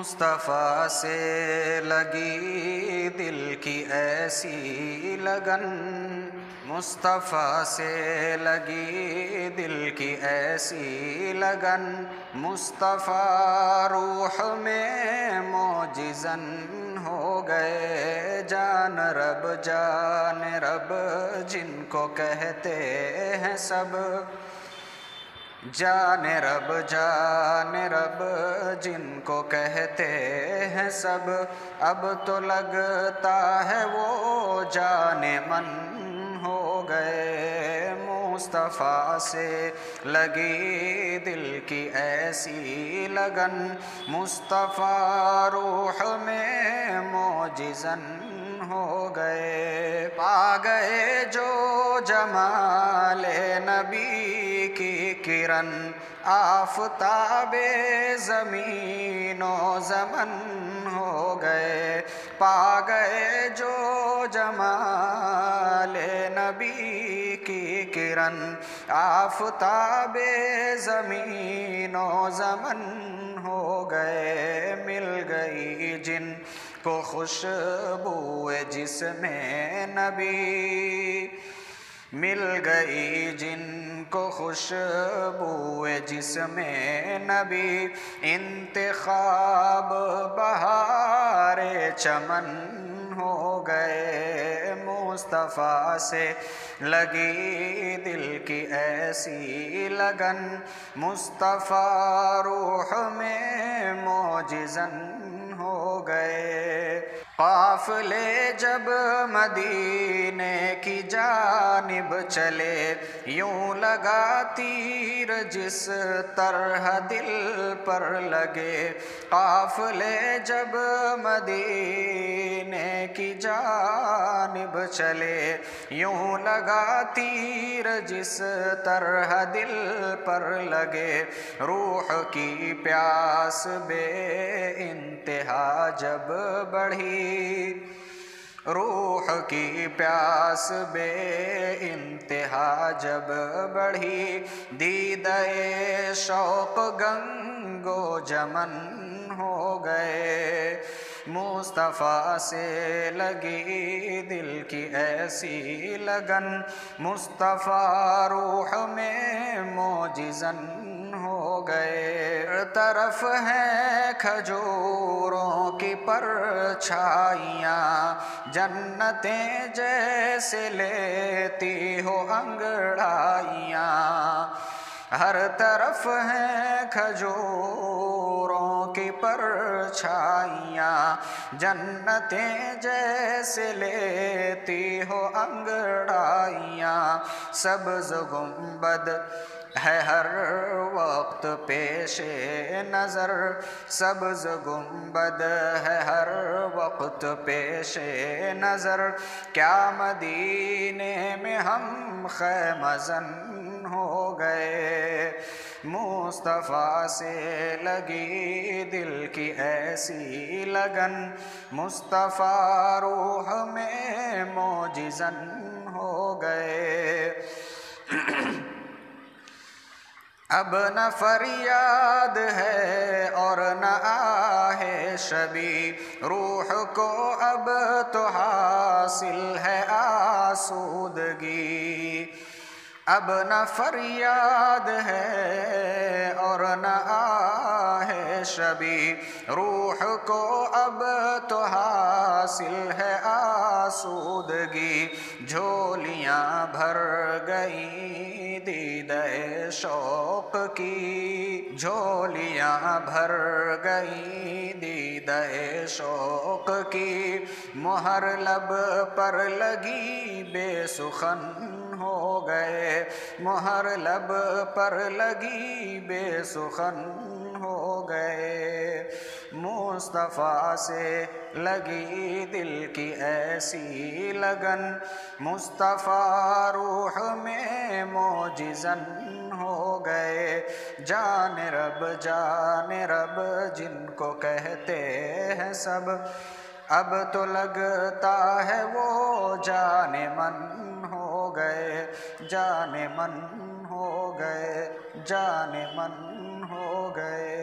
مصطفیٰ سے لگی دل کی ایسی لگن، مصطفیٰ سے لگی دل کی ایسی لگن، مصطفیٰ روح میں معجزن ہو گئے۔ جان رب جن کو کہتے ہیں سب، جان رب جن کو کہتے ہیں سب، اب تو لگتا ہے وہ جان من ہو گئے۔ مصطفیٰ سے لگی دل کی ایسی لگن، مصطفیٰ روح میں معجزن ہو گئے۔ پا گئے جو جمال نبی کی کرن، آفتاب زمین و زمن ہو گئے۔ پا گئے جو جمال نبی کی کرن، آفتاب زمین و زمن ہو گئے۔ مل گئی جن کو خوشبو جسم نبی، مل گئی جن کو خوشبو جسم نبی، انتخاب بہار چمن ہو گئے۔ مصطفیٰ سے لگی دل کی ایسی لگن، مصطفیٰ روح میں معجزن ہو گئے۔ قافلے جب مدینے کی جانب چلے، یوں لگا تیر جس طرح دل پر لگے۔ قافلے جب مدینے کی جانب چلے، یوں لگا تیر جس طرح دل پر لگے۔ روح کی پیاس بے انتہا جب بڑھی، روح کی پیاس بے انتہا جب بڑھی، دیدہ شوق گنگ و جمن ہو گئے۔ مصطفیٰ سے لگی دل کی ایسی لگن، مصطفیٰ روح میں معجزن ہو گئے۔ ہر طرف ہیں کھجوروں کی پرچھائیاں، جنتیں جیسے لیتی ہو انگڑائیاں۔ ہر طرف ہیں کھجوروں کی پرچھائیاں، جنتیں جیسے لیتی ہو انگڑائیاں۔ سبز گنبد ہے ہر وقت پیش نظر، سبز گنبد ہے ہر وقت پیش نظر۔ کیا مدینے میں ہم خیمہ زن ہو گئے۔ مصطفیٰ سے لگی دل کی ایسی لگن، مصطفیٰ روح میں معجزن ہو گئے۔ اب نہ فریاد ہے اور نہ آہ شبی، روح کو اب تو حاصل ہے آسودگی۔ اب نہ فریاد ہے اور نہ آہ شبی، روح کو اب تو حاصل ہے آسودگی۔ جھولیاں بھر گئیں دیدہ شوق کی، جھولیاں بھر گئیں دیدہ شوق کی۔ مہر لب پر لگی بے سخن ہو گئے، مہر لب پر لگی بے سخن ہو گئے۔ مصطفیٰ سے لگی دل کی ایسی لگن، مصطفیٰ روح میں معجزن ہو گئے۔ جان رب جن کو کہتے ہیں سب، اب تو لگتا ہے وہ جان من ہو گئے، جان من ہو گئے، جان من ہو گئے۔